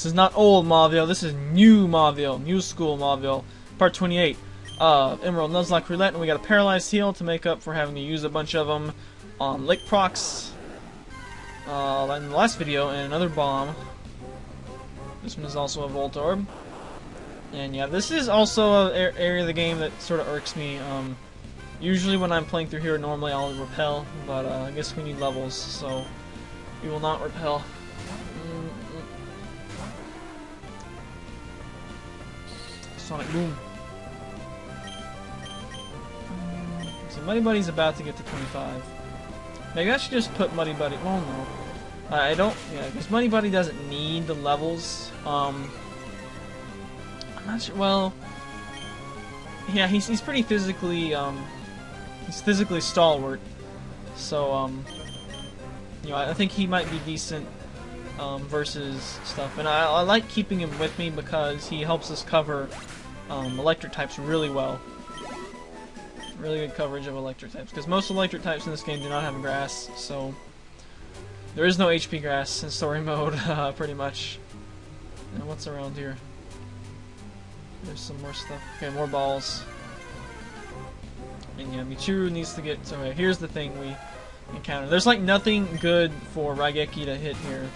is not old Mauville, this is new Mauville, new school Mauville, part 28. Emerald Nuzlocke Roulette, and we got a paralyzed heal to make up for having to use a bunch of them on Lick Procs in the last video, and another bomb. This one is also a Volt Orb. And yeah, this is also an area of the game that sort of irks me. Usually when I'm playing through here, normally I'll repel, but I guess we need levels, so we will not repel. Sonic Boom. So Muddy Buddy's about to get to 25. Maybe I should just put Muddy Buddy. Oh no, I don't. Yeah, because Muddy Buddy doesn't need the levels. I'm not sure. Well, yeah, he's pretty physically he's physically stalwart. So you know, I think he might be decent versus stuff. And I like keeping him with me because he helps us cover electric types really well. Really good coverage of electric types, because most electric types in this game do not have grass, so there is no HP grass in story mode, pretty much. And what's around here? There's some more stuff. Okay, more balls. And yeah, Michiru needs to get... So here's the thing we encounter. There's like nothing good for Raigeki to hit here.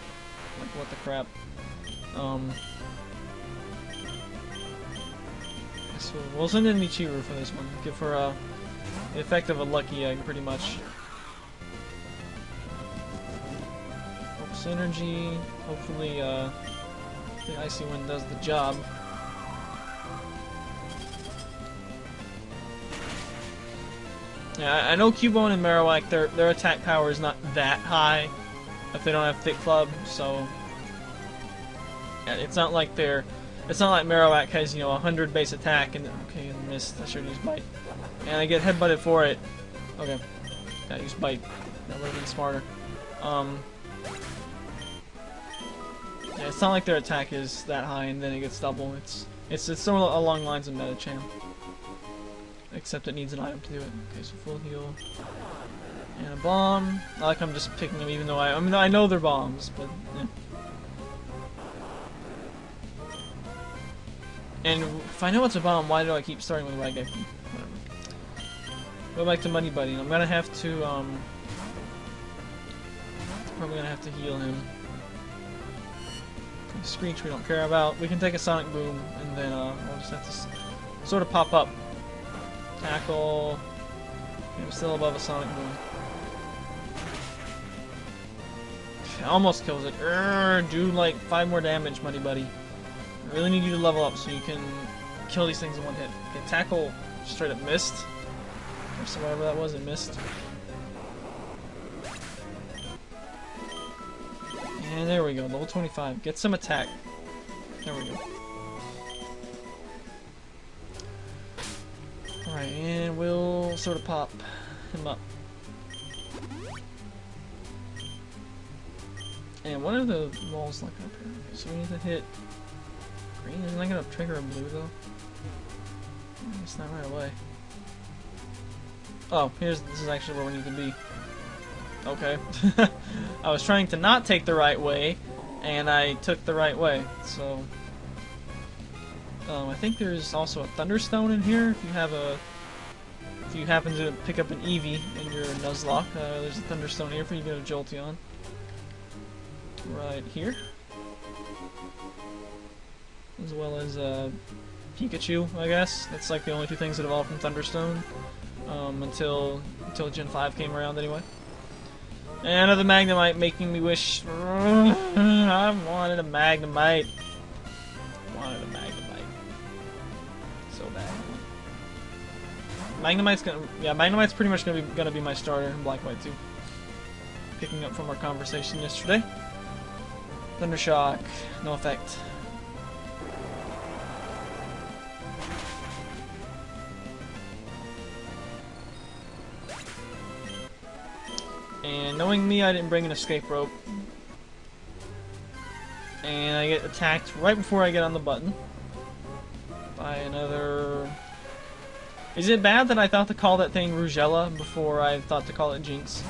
Like, what the crap. So we'll send in Michiru for this one. Give her the effect of a lucky egg, pretty much. Focus energy. Hopefully, the icy one does the job. Yeah, I know Cubone and Marowak, their attack power is not that high if they don't have Thick Club, so yeah, it's not like they're. It's not like Marowak has, you know, 100 base attack and okay, and missed. I should use Bite, and I get headbutted for it. Okay, gotta use Bite. That would have been smarter. Yeah, it's not like their attack is that high and then it gets double. It's sort of along lines of Metacham, except it needs an item to do it. Okay, so full heal and a bomb. Not like I'm just picking them, even though I mean I know they're bombs, but. Yeah. And if I know it's a bomb, why do I keep starting with Raigeki? Whatever. Go back to Muddy Buddy. I'm gonna have to, probably gonna have to heal him. Screech we don't care about. We can take a Sonic Boom, and then, we'll just have to sort of pop up. Tackle. Okay, I'm still above a Sonic Boom. Almost kills it. Do like 5 more damage, Muddy Buddy. I really need you to level up so you can kill these things in one hit. Okay, tackle straight up missed. Or so whatever that was, it missed. And there we go, level 25. Get some attack. There we go. Alright, and we'll sort of pop him up. And what are the walls like up here? Okay, so we need to hit green. Isn't that gonna trigger a blue though? It's not right away. Oh, this is actually where we need to be. Okay. I was trying to not take the right way, and I took the right way. So, I think there's also a Thunderstone in here. If you happen to pick up an Eevee in your Nuzlocke, there's a Thunderstone here for you to get a Jolteon. Right here. As well as Pikachu, I guess. That's like the only two things that evolved from Thunderstone until Gen 5 came around, anyway. And another Magnemite making me wish. I wanted a Magnemite. Wanted a Magnemite. So bad. Magnemite's pretty much gonna be my starter in Black White 2. Picking up from our conversation yesterday. Thundershock, no effect. And knowing me, I didn't bring an escape rope. And I get attacked right before I get on the button. By another... Is it bad that I thought to call that thing Rougella before I thought to call it Jinx?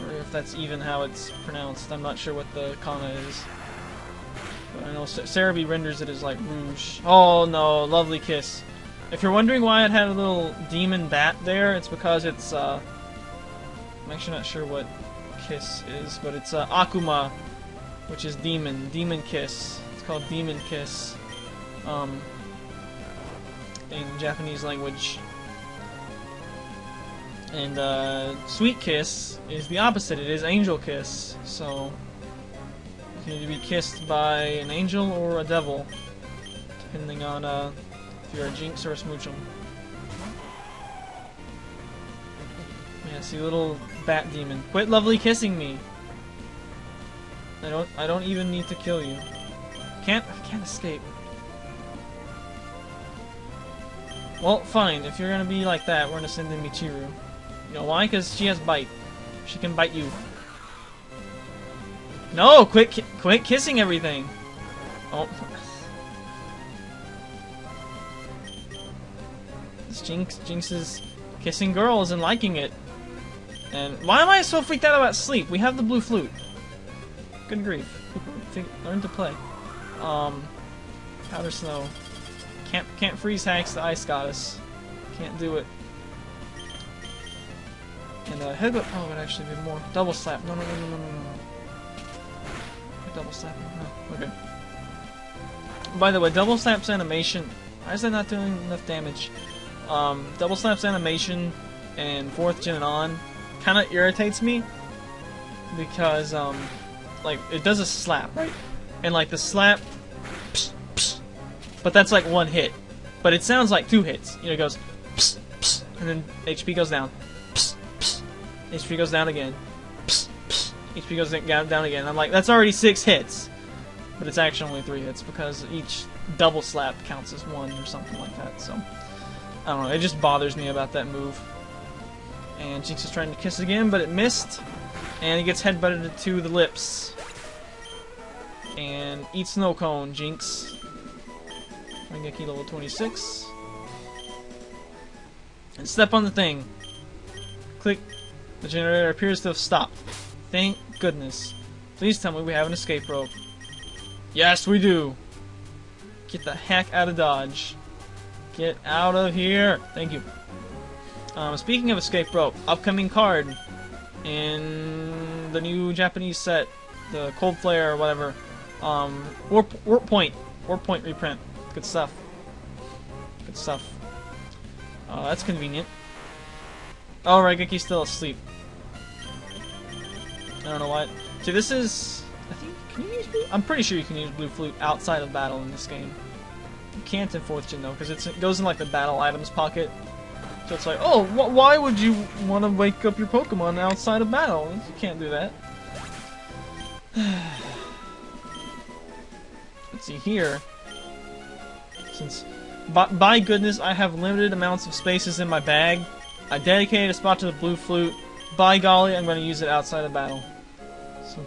Or if that's even how it's pronounced. I'm not sure what the kana is. But I know Cerebi renders it as like rouge. Oh no, lovely kiss. If you're wondering why it had a little demon bat there, it's because it's I'm actually not sure what kiss is, but it's Akuma, which is demon kiss. It's called demon kiss in Japanese language. And sweet kiss is the opposite. It is angel kiss. So you can either be kissed by an angel or a devil, depending on if you're a Jinx or a Smoochum. Yeah, see, little bat demon. Quit lovely kissing me. I don't even need to kill you. I can't escape. Well, fine. If you're gonna be like that, we're gonna send in Michiru. You know why? Because she has bite. She can bite you. No! Quit kissing everything! Oh. This Jinx is kissing girls and liking it. And why am I so freaked out about sleep? We have the blue flute. Good grief. Learn to play. Powder snow. Can't freeze hacks the ice goddess. Can't do it. And headbutt. Oh, it would actually be more. Double slap. No. Double slap. No. Okay. By the way, double slap's animation. Why is that not doing enough damage? Double slap's animation and 4th gen and on kind of irritates me because like it does a slap, right? And like the slap, psh, psh, but that's like one hit. But it sounds like 2 hits. You know, it goes psh, psh, and then HP goes down. HP goes down again. Psst, psst. HP goes down again. I'm like, that's already 6 hits. But it's actually only 3 hits because each double slap counts as 1 or something like that. So, I don't know. It just bothers me about that move. And Jinx is trying to kiss again, but it missed. And he gets headbutted to the lips. And eat snow cone, Jinx. Rengeki level 26. And step on the thing. Click. The generator appears to have stopped. Thank goodness. Please tell me we have an escape rope. Yes, we do. Get the heck out of Dodge. Get out of here. Thank you. Speaking of escape rope, upcoming card in the new Japanese set, the Cold Flare or whatever. Warp Point reprint. Good stuff. Good stuff. That's convenient. Oh, Raigeki's still asleep. I don't know why. See, this is... I think... Can you use blue? I'm pretty sure you can use Blue Flute outside of battle in this game. You can't in 4th gen, though, because it goes in, like, the battle items pocket. So it's like, oh, why would you want to wake up your Pokemon outside of battle? You can't do that. Let's see here. Since... By goodness, I have limited amounts of spaces in my bag. I dedicated a spot to the Blue Flute. By golly, I'm going to use it outside of battle. So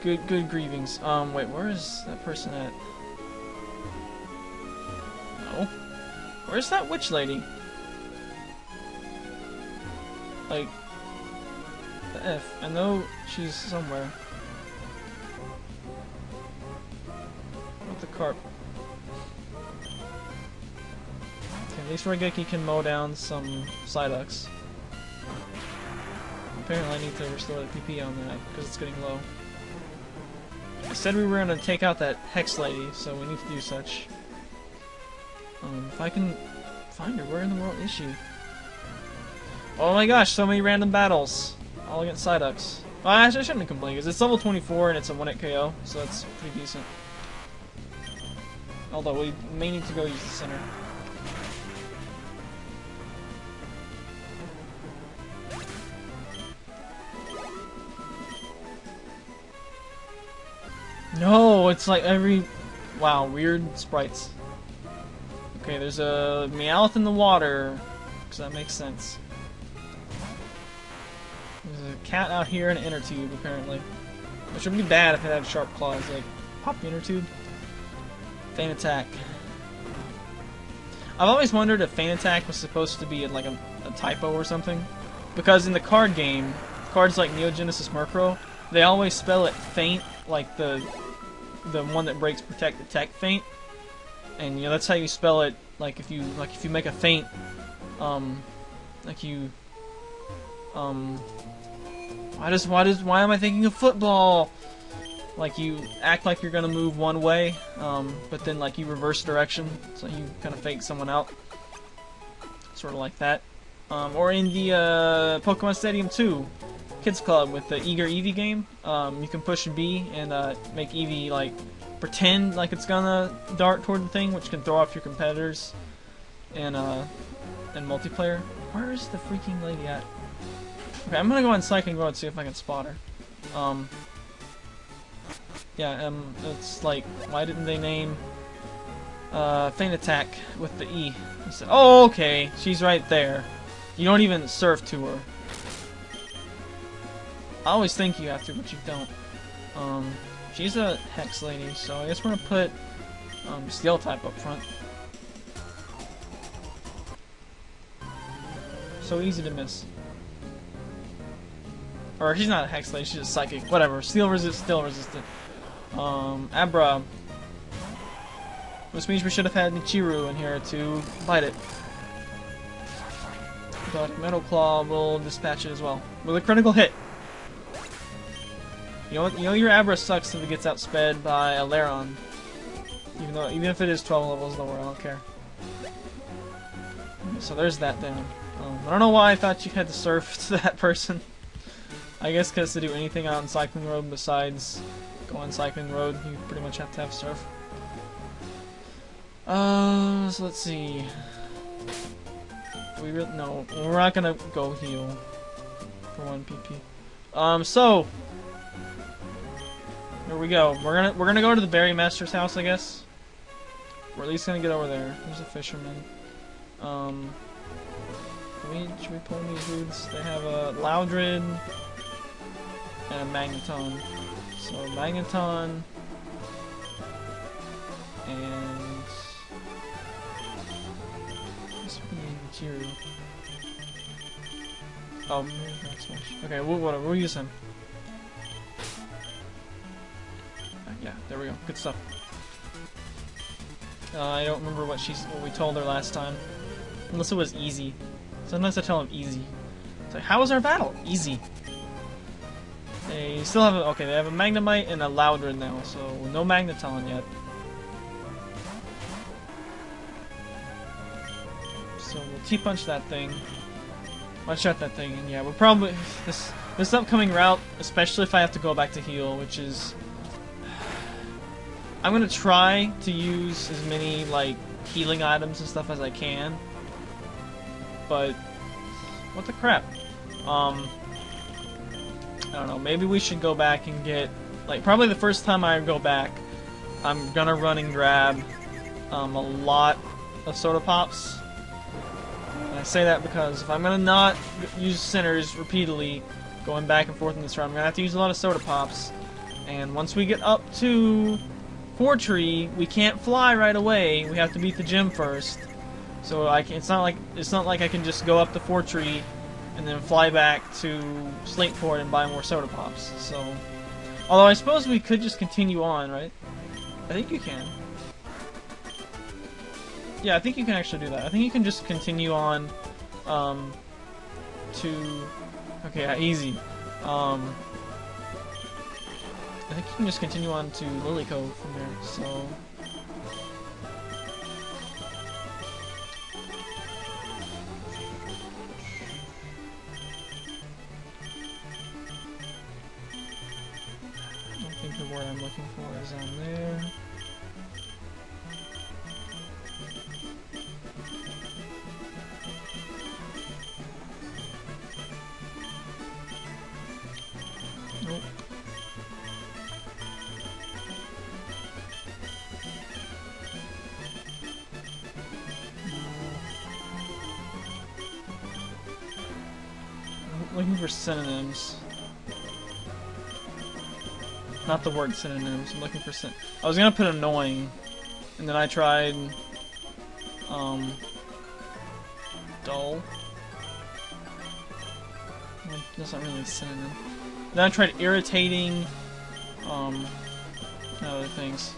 good grievings. Wait, where is that person at? No. Where's that witch lady? Like, the F. I know she's somewhere. With the carp. Okay, at least Raigeki can mow down some Psyducks. Apparently I need to restore the PP on that, because it's getting low. I said we were going to take out that Hex Lady, so we need to do such. If I can find her, where in the world is she? Oh my gosh, so many random battles. All against Psyducks. Well, actually, I shouldn't complain, because it's level 24 and it's a 1-hit KO, so that's pretty decent. Although we may need to go use the center. No, it's like every... Wow, weird sprites. Okay, there's a Meowth in the water, because that makes sense. There's a cat out here in an inner tube, apparently. Which would be bad if it had sharp claws, like, pop the inner tube. Feint Attack. I've always wondered if Feint Attack was supposed to be like a typo or something. Because in the card game, cards like Neo Genesis Murkrow, they always spell it faint, like the the one that breaks, protect, detect, feint, and you know that's how you spell it. Like if you make a feint, like you, why am I thinking of football? Like you act like you're gonna move one way, but then like you reverse direction, so you kind of fake someone out, sort of like that. Or in the Pokemon Stadium 2 Kids Club with the Eager Eevee game, you can push B and make Eevee like pretend like it's gonna dart toward the thing, which can throw off your competitors. And multiplayer. Where is the freaking lady at? Okay, I'm gonna go on Cycling Road and see if I can spot her. Yeah, it's like, why didn't they name Feint Attack with the E? Said, oh, okay, she's right there. You don't even surf to her. I always think you have to, but you don't. She's a Hex lady, so I guess we're gonna put Steel type up front. So easy to miss. Or she's not a Hex lady, she's just Psychic. Whatever. Steel resist, still resistant. Abra. Which means we should have had Nichiru in here to bite it. But Metal Claw will dispatch it as well. With a critical hit. You know what? You know your Abra sucks if it gets outsped by a Lairon. Even if it is 12 levels lower, I don't care. So there's that down. I don't know why I thought you had to surf to that person. I guess because to do anything on Cycling Road besides go on Cycling Road, you pretty much have to have surf. So let's see. No, we're not gonna go heal for 1 PP. So here we go. We're gonna go to the Berry Master's house, I guess. We're at least gonna get over there. There's a fisherman. Should we pull these dudes? They have a Loudred and a Magneton. So Magneton and Nichiru. Oh, okay, whatever. We'll use him. Yeah, there we go. Good stuff. I don't remember what we told her last time, unless it was easy. Sometimes I tell them easy. It's like, how was our battle? Easy. They still have okay, they have a Magnemite and a Loudred now, so no Magneton yet. So we'll T-punch that thing. One-shot that thing, and yeah, we'll probably this upcoming route, especially if I have to go back to heal, which is I'm gonna try to use as many like healing items and stuff as I can. But what the crap? I don't know, maybe we should go back and get, like, probably the first time I go back, I'm gonna run and grab a lot of Soda Pops. And I say that because if I'm gonna not use centers repeatedly, going back and forth in this round, I'm gonna have to use a lot of Soda Pops. And once we get up to Fortree, we can't fly right away. We have to beat the gym first. So it's not like I can just go up to Fortree and then fly back to Slateport and buy more Soda Pops. So, although I suppose we could just continue on, right? I think you can. Yeah, I think you can actually do that. I think you can just continue on to okay, yeah, easy. I think you can just continue on to Lily Cove from there. So. I think the word I'm looking for is on there. Nope. I'm looking for synonyms. Not the word synonyms. I'm looking for I was gonna put annoying, and then I tried dull. Well, that's not really a synonym. Then I tried irritating, other things.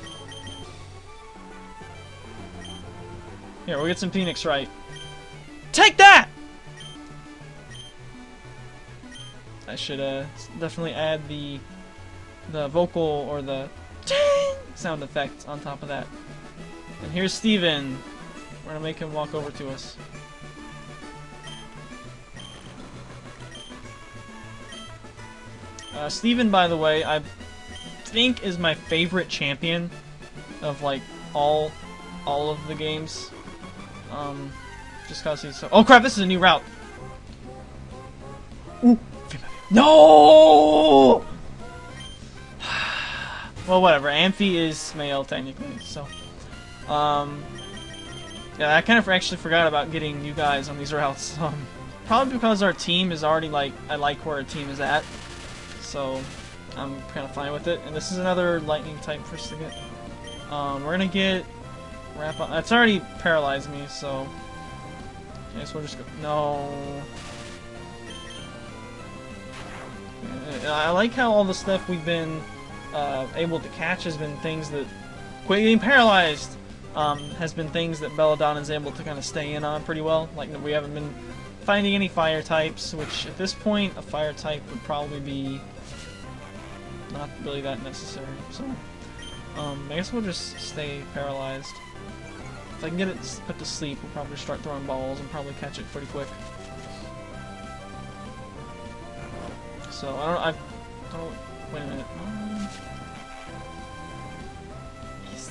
Here, we'll get some Phoenix right. Take that! I should definitely add the vocal or the sound effect on top of that. And here's Steven. We're gonna make him walk over to us. Steven, by the way, I think is my favorite champion of like all of the games. Just cause he's so— oh crap, this is a new route. Ooh. No! Well, whatever. Amphi is male, technically, so. Yeah, I kind of actually forgot about getting you guys on these routes. Probably because our team is already, like, I like where our team is at. So, I'm kind of fine with it. And this is another lightning type for us to get. We're gonna get wrap up. It's already paralyzed me, so I guess we'll just go. No. I like how all the stuff we've been able to catch has been things that— quit getting paralyzed has been things that Belladonna is able to kind of stay in on pretty well. Like, we haven't been finding any fire types, which at this point a fire type would probably be not really that necessary. So I guess we'll just stay paralyzed. If I can get it put to sleep, we'll probably start throwing balls and probably catch it pretty quick. So I don't. Wait a minute. Yes.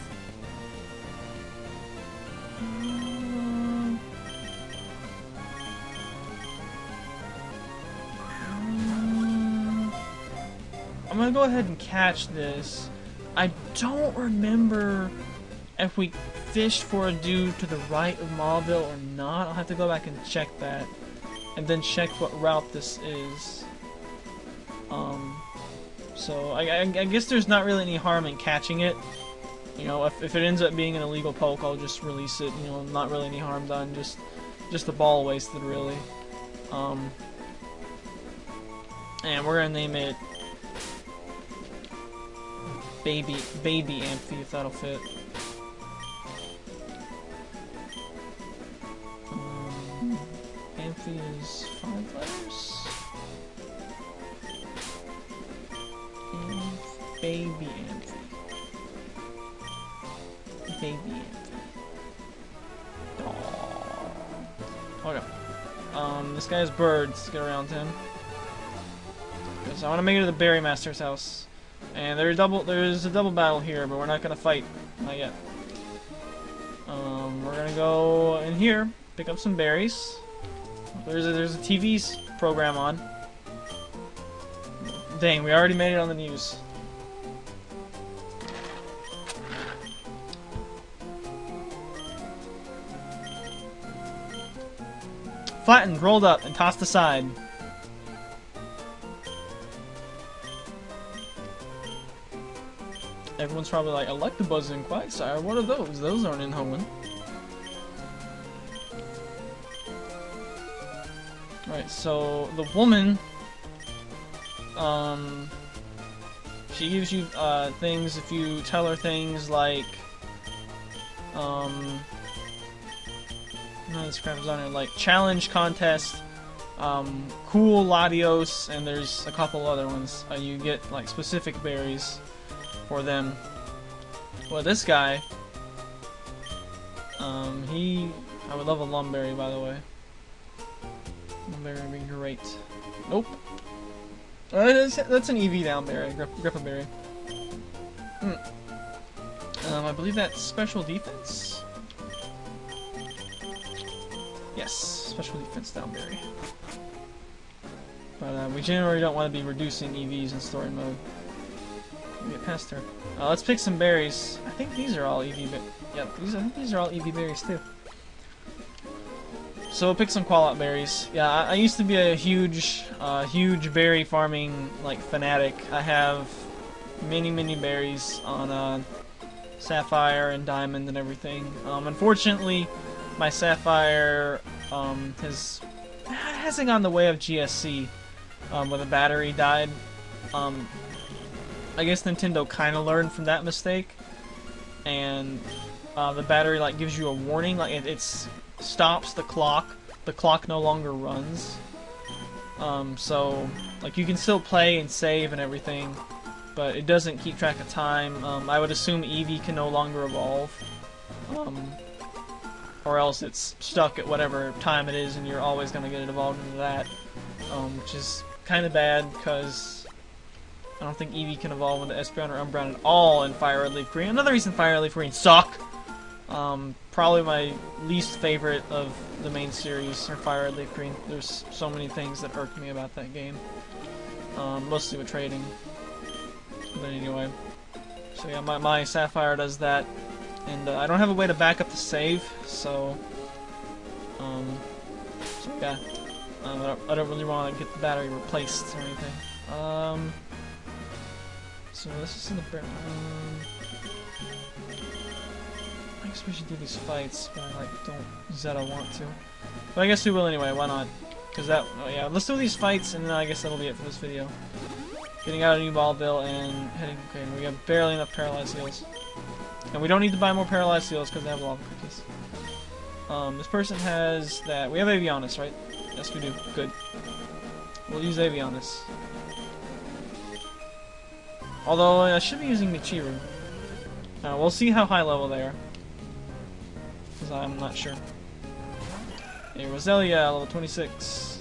I'm gonna go ahead and catch this. I don't remember if we fished for a dude to the right of Mauville or not. I'll have to go back and check that, and then check what route this is. So I guess there's not really any harm in catching it. You know, if it ends up being an illegal poke, I'll just release it. You know, not really any harm done. Just the ball wasted, really. And we're gonna name it Baby Amphi, if that'll fit. Amphi is 5 letters. Baby Amphi. Baby Amphi. Aww. Okay. This guy's birds. Let's get around him. Because I want to make it to the Berry Master's house. And there's a double battle here, but we're not gonna fight. Not yet. We're gonna go in here, pick up some berries. There's a TV program on. Dang, we already made it on the news. Flattened, rolled up, and tossed aside. Everyone's probably like, I like the buzzing quagsire. What are those? Those aren't in Hoenn. Alright, so the woman, she gives you things if you tell her things like, no, this crap is on there, like challenge contest, cool Latios, and there's a couple other ones. You get like specific berries for them. Well, this guy, I would love a Lumberry, by the way. Lumberry would be great. Nope. That's an EV down berry, Grippa berry. I believe that's special defense. Yes, special defense down berry. But we generally don't want to be reducing EVs in story mode. Get past her. Let's pick some berries. I think these are all EV berries. Yep, I think these are all EV berries too. So we'll pick some Qualot berries. Yeah, I used to be a huge berry farming like fanatic. I have many berries on Sapphire and Diamond and everything. Unfortunately, my Sapphire hasn't gone the way of GSC, where the battery died. I guess Nintendo kind of learned from that mistake, and the battery like gives you a warning, like it stops the clock. The clock no longer runs. So like you can still play and save and everything, but it doesn't keep track of time. I would assume Eevee can no longer evolve, or else it's stuck at whatever time it is, and you're always gonna get it evolved into that, which is kind of bad because I don't think Eevee can evolve into Espeon or Umbreon at all in Fire Red Leaf Green. Another reason Fire Red Leaf Green suck. Probably my least favorite of the main series are Fire Red Leaf Green. There's so many things that irk me about that game, mostly with trading. But anyway, so yeah, my Sapphire does that, and I don't have a way to back up the save, so yeah, I don't really want to get the battery replaced or anything. So this is in the I guess we should do these fights, but I don't Zeta want to. But I guess we will anyway, why not? Because that, oh yeah, let's do these fights, and then I guess that'll be it for this video. Getting out of New Mauville and heading, okay, we have barely enough paralyzed heals. And we don't need to buy more paralyzed heals because they have lava cookies. This person has that, we have Avianis, right? Yes we do, good. We'll use Avianis. Although I should be using Michiru. We'll see how high level they are. Because I'm not sure. Hey, Roselia, level 26.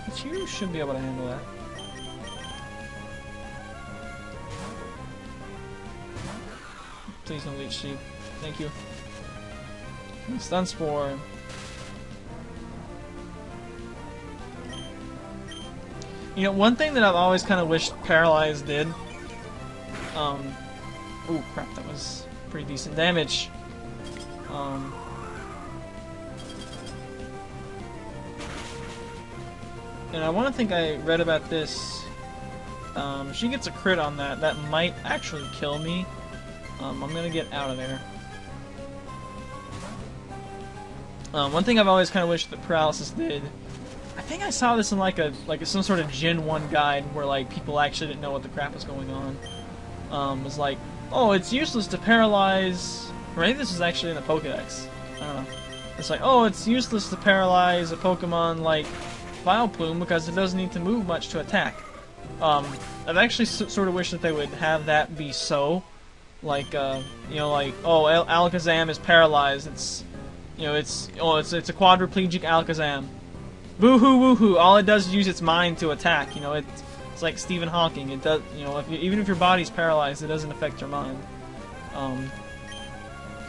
Michiru should be able to handle that. Please don't leech sheep. Thank you. Stun Spore. You know, one thing that I've always kind of wished Paralyze did. Ooh, crap, that was pretty decent damage. And I want to think I read about this. If she gets a crit on that, that might actually kill me. I'm gonna get out of there. One thing I've always kind of wished that Paralysis did. I think I saw this in like some sort of Gen 1 guide where like people actually didn't know what the crap was going on. Was like, oh, it's useless to paralyze. Or maybe this is actually in the Pokédex. I don't know. It's like, oh, it's useless to paralyze a Pokemon like Vileplume because it doesn't need to move much to attack. I've actually sort of wished that they would have that be so. Like, you know, like, oh, Alakazam is paralyzed. It's, you know, it's a quadriplegic Alakazam. Boo-hoo, woo-hoo. All it does is use its mind to attack. You know, it's like Stephen Hawking. It does, you know, even if your body's paralyzed, it doesn't affect your mind.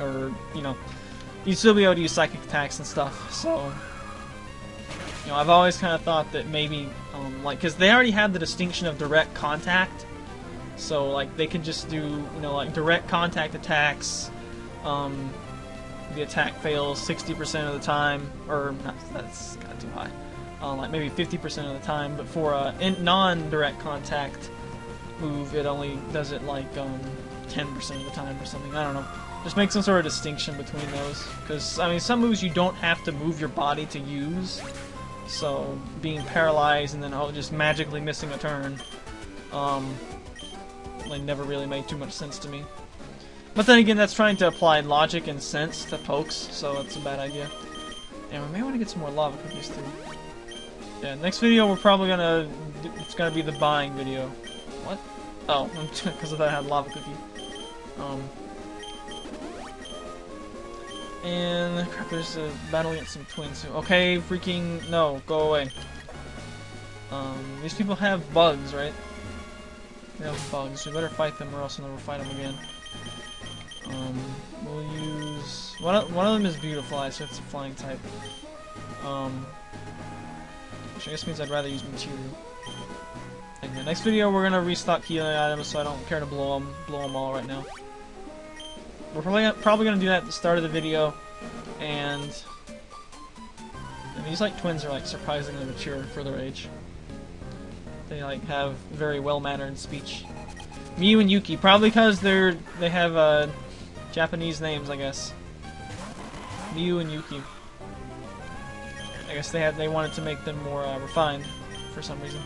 Or, you know, you'd still be able to use psychic attacks and stuff. So, you know, I've always kind of thought that maybe, like, because they already have the distinction of direct contact. So, like, they could just do, you know, like, direct contact attacks. The attack fails 60% of the time, or not, that's kind of too high. Like maybe 50% of the time, but for a non-direct contact move, it only does it like 10% of the time or something. I don't know. Just make some sort of distinction between those, because I mean, some moves you don't have to move your body to use. So being paralyzed and then just magically missing a turn, like never really made too much sense to me. But then again, that's trying to apply logic and sense to pokes, so that's a bad idea. And we may want to get some more lava cookies too. Yeah, next video we're probably gonna... it's gonna be the buying video. What? Oh, because of that I had lava cookie. And... crap, there's a battle against some twins. Okay, freaking... no, go away. These people have bugs, right? They have bugs. We better fight them or else we'll never fight them again. We'll use... One of them is Beautifly, so it's a flying type. Which I guess means I'd rather use Michiru. In the next video, we're gonna restock healing items, so I don't care to blow them all right now. We're probably gonna do that at the start of the video, and these like twins are like surprisingly mature for their age. They like have very well-mannered speech. Miu and Yuki, probably because they have Japanese names, I guess. Miu and Yuki. I guess they wanted to make them more refined for some reason.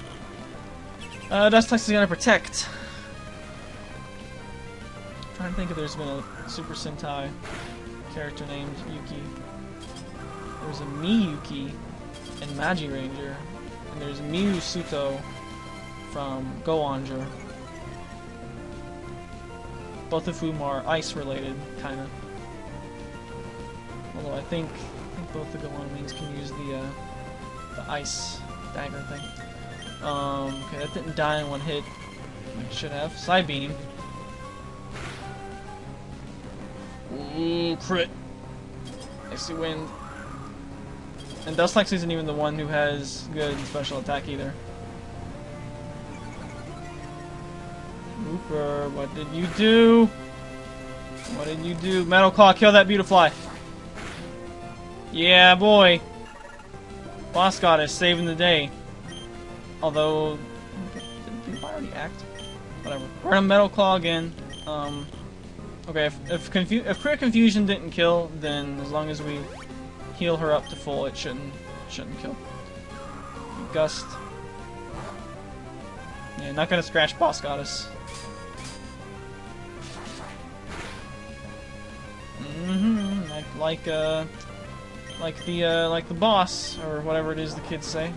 Dust is gonna protect. I'm trying to think if there's been a Super Sentai character named Yuki. There's a Miyuki in Magi Ranger, and there's Miu Suto from Go Onger. Both of whom are ice related, kinda. Although I think both the Go Onlings can use the ice dagger thing. Okay, that didn't die in one hit. It should have. Side beam. Ooh, crit. Icy wind. And Dustlex isn't even the one who has good special attack either. Rooper, what did you do? What did you do? Metal Claw, kill that Beautifly. Yeah, boy. Boss Goddess saving the day. Although, didn't Beautifly already act? Whatever. We're gonna Metal Claw again. Okay, if Crit Confusion didn't kill, then as long as we heal her up to full, it shouldn't kill. Gust. Yeah, not gonna scratch Boss Goddess. Like the boss, or whatever it is the kids say.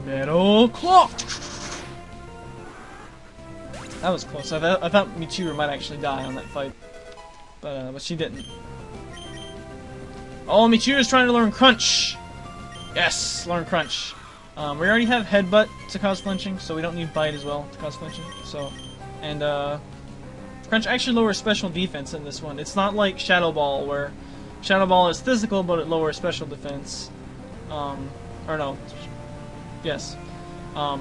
Metal Claw! That was close. I thought Michiru might actually die on that fight, but she didn't. Oh, Michiru's trying to learn Crunch! Yes, learn Crunch. We already have Headbutt to cause flinching, so we don't need Bite as well to cause flinching. So, and Crunch actually lowers special defense in this one. It's not like Shadow Ball, where Shadow Ball is physical, but it lowers special defense. Or no. Yes. Wait.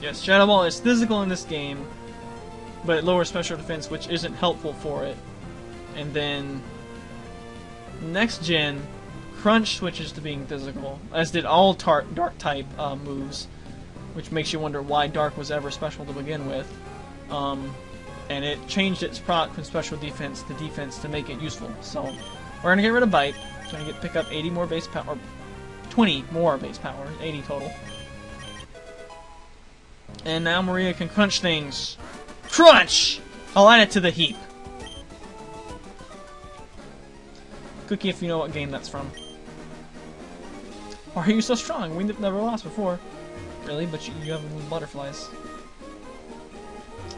Yes, Shadow Ball is physical in this game, but it lowers special defense, which isn't helpful for it. And then next gen, Crunch switches to being physical, as did all Dark type moves, which makes you wonder why Dark was ever special to begin with. And it changed its proc from special defense to defense to make it useful. So we're gonna get rid of Bite. So we're gonna pick up 80 more base power, or 20 more base power, 80 total. And now Maria can crunch things. Crunch! I'll add it to the heap. Cookie, if you know what game that's from. Why are you so strong? We never lost before. Really? But you have little butterflies.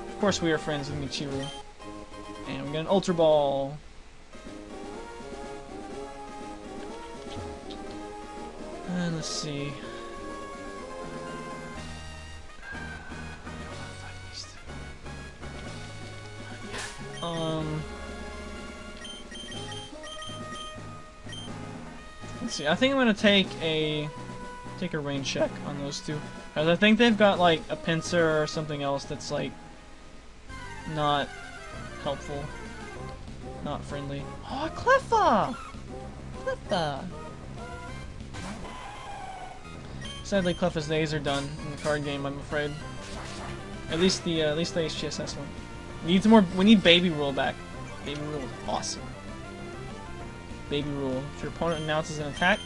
Of course we are friends with Michiru. And we got an Ultra Ball. And let's see. Let's see. I think I'm gonna take a range check on those two, because I think they've got like a pincer or something else that's like not helpful, not friendly. Oh, Cleffa! Cleffa! Sadly, Cleffa's days are done in the card game, I'm afraid. At least the HGSS one. We need Baby Rule back. Baby Rule is awesome. Baby Rule. If your opponent announces an attack,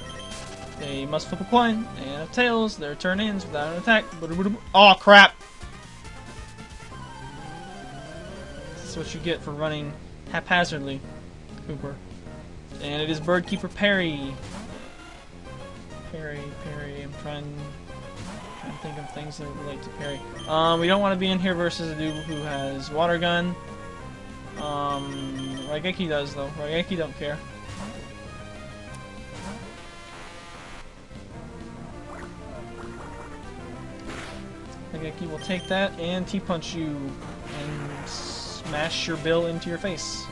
they must flip a coin, and if tails, their turn ends without an attack. Oh crap! This is what you get for running haphazardly, Cooper. And it is Birdkeeper Perry. Perry. I'm trying to think of things that relate to Perry. We don't want to be in here versus a dude who has Water Gun. Raigeki does though. Raigeki don't care. Raigeki will take that and T-punch you and smash your bill into your face.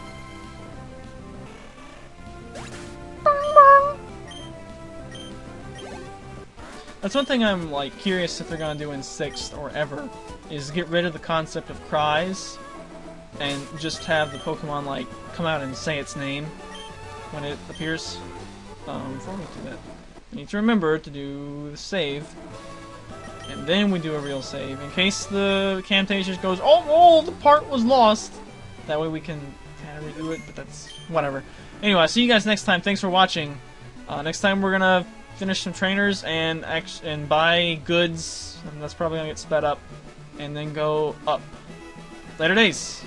That's one thing I'm like curious if they're gonna do in 6th or ever, is get rid of the concept of cries and just have the Pokemon like come out and say its name when it appears. Before we do that, we need to remember to do the save. and then we do a real save. In case the Camtasia goes, oh, the part was lost. That way we can kind of redo it, but that's whatever. Anyway, I'll see you guys next time. Thanks for watching. Next time we're gonna finish some trainers and buy goods, and that's probably gonna get sped up, and then go up. Later days.